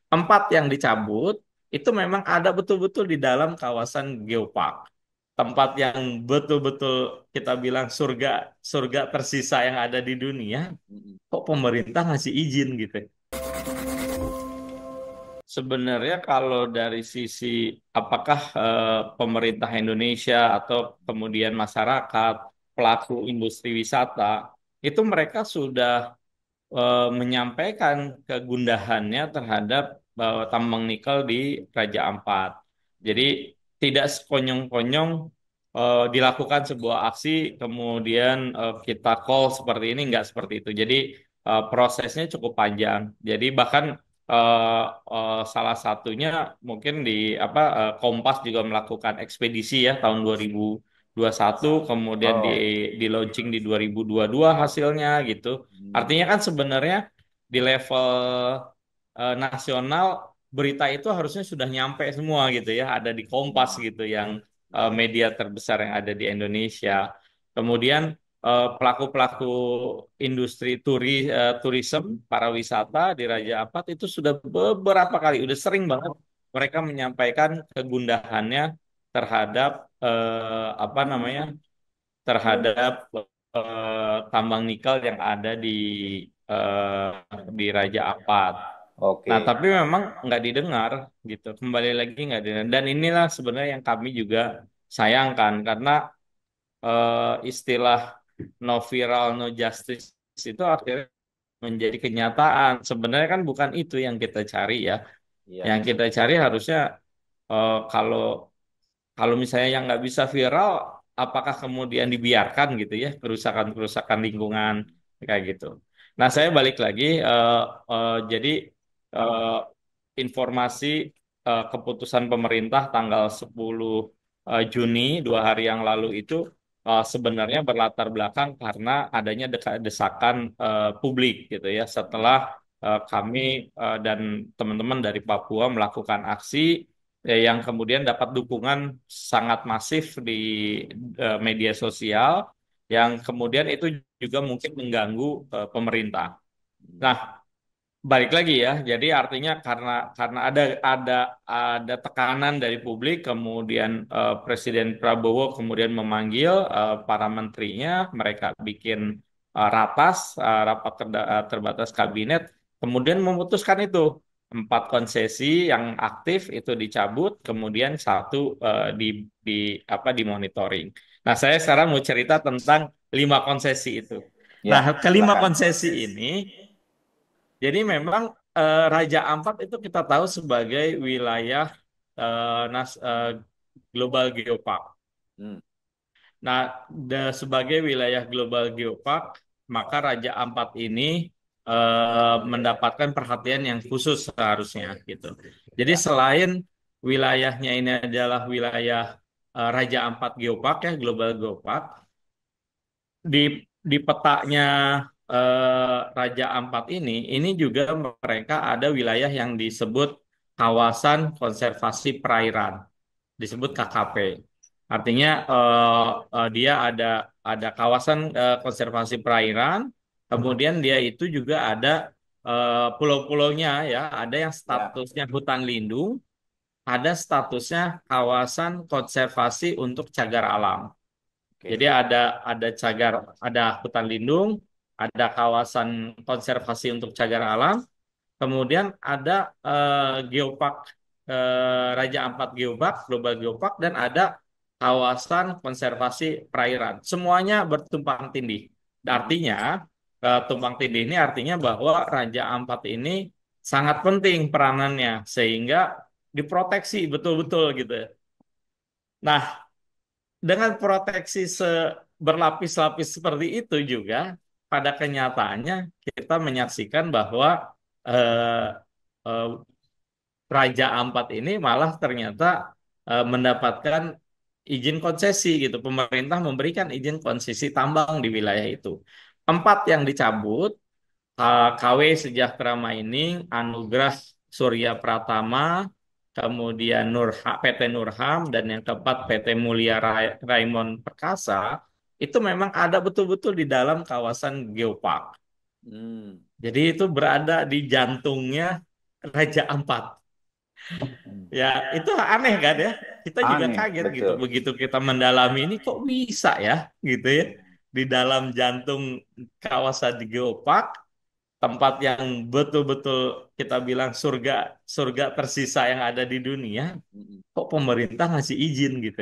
Empat yang dicabut itu memang ada betul-betul di dalam kawasan geopark. Tempat yang betul-betul kita bilang surga surga tersisa yang ada di dunia, Mm-mm. kok pemerintah ngasih izin gitu. Sebenarnya kalau dari sisi apakah pemerintah Indonesia atau kemudian masyarakat, pelaku industri wisata, itu mereka sudah menyampaikan kegundahannya terhadap tambang nikel di Raja Ampat. Jadi tidak sekonyong-konyong dilakukan sebuah aksi, kemudian kita call seperti ini, nggak seperti itu. Jadi prosesnya cukup panjang. Jadi bahkan salah satunya mungkin di apa Kompas juga melakukan ekspedisi ya tahun 2021, kemudian Oh. di launching di 2022 hasilnya gitu. Hmm. Artinya kan sebenarnya di level nasional berita itu harusnya sudah nyampe semua gitu ya, ada di Kompas Hmm. gitu yang media terbesar yang ada di Indonesia. Kemudian pelaku-pelaku industri tourism, para wisata di Raja Ampat itu sudah beberapa kali, udah sering banget mereka menyampaikan kegundahannya terhadap apa namanya, terhadap tambang nikel yang ada di Raja Ampat. Nah, Oke. tapi memang nggak didengar gitu. Kembali lagi nggak didengar. Dan inilah sebenarnya yang kami juga sayangkan karena istilah no viral, no justice itu akhirnya menjadi kenyataan. Sebenarnya kan bukan itu yang kita cari ya. Iya. Yang kita cari harusnya kalau kalau misalnya yang nggak bisa viral, apakah kemudian dibiarkan gitu ya kerusakan-kerusakan lingkungan kayak gitu. Nah, saya balik lagi, jadi eh, informasi keputusan pemerintah tanggal 10 Juni 2 hari yang lalu itu sebenarnya berlatar belakang karena adanya desakan publik gitu ya setelah kami dan teman-teman dari Papua melakukan aksi yang kemudian dapat dukungan sangat masif di media sosial yang kemudian itu juga mungkin mengganggu pemerintah. Nah, balik lagi ya. Jadi artinya karena ada tekanan dari publik, kemudian Presiden Prabowo kemudian memanggil para menterinya, mereka bikin rapat terbatas kabinet, kemudian memutuskan itu 4 konsesi yang aktif itu dicabut, kemudian satu di di dimonitoring. Nah, saya sekarang mau cerita tentang 5 konsesi itu. Nah, Ya, kelima silakan. konsesi ini jadi memang Raja Ampat itu kita tahu sebagai wilayah global geopark. Hmm. Nah, sebagai wilayah global geopark, maka Raja Ampat ini mendapatkan perhatian yang khusus seharusnya gitu. Jadi Ya. selain wilayahnya ini adalah wilayah Raja Ampat Geopark ya, global geopark, di petanya Raja Ampat ini juga mereka ada wilayah yang disebut kawasan konservasi perairan, disebut KKP. Artinya dia ada kawasan konservasi perairan, kemudian dia itu juga ada pulau-pulaunya ya, ada yang Ya. statusnya hutan lindung, ada statusnya kawasan konservasi untuk cagar alam. Jadi Oke. ada cagar, ada hutan lindung, ada kawasan konservasi untuk cagar alam, kemudian ada geopark Raja Ampat Geopark, Global Geopark, dan ada kawasan konservasi perairan. Semuanya bertumpang tindih. Hmm. Artinya tumpang tindih ini artinya bahwa Raja Ampat ini sangat penting peranannya sehingga diproteksi betul-betul gitu. Nah, dengan proteksi berlapis-lapis seperti itu juga, pada kenyataannya kita menyaksikan bahwa eh, eh, Raja Ampat ini malah ternyata mendapatkan izin konsesi gitu. Pemerintah memberikan izin konsesi tambang di wilayah itu. 4 yang dicabut, KW Sejahtera Mining, Anugerah Surya Pratama, kemudian PT Nurham, dan yang keempat PT Mulia Raimon Perkasa, itu memang ada betul-betul di dalam kawasan geopark. Hmm. Jadi itu berada di jantungnya Raja Ampat. Hmm. Ya, itu aneh kan ya. Kita juga Aneh, kaget gitu betul. begitu kita mendalami ini kok bisa ya gitu ya. Di dalam jantung kawasan geopark, tempat yang betul-betul kita bilang surga surga tersisa yang ada di dunia, Mm-mm. kok pemerintah ngasih izin gitu.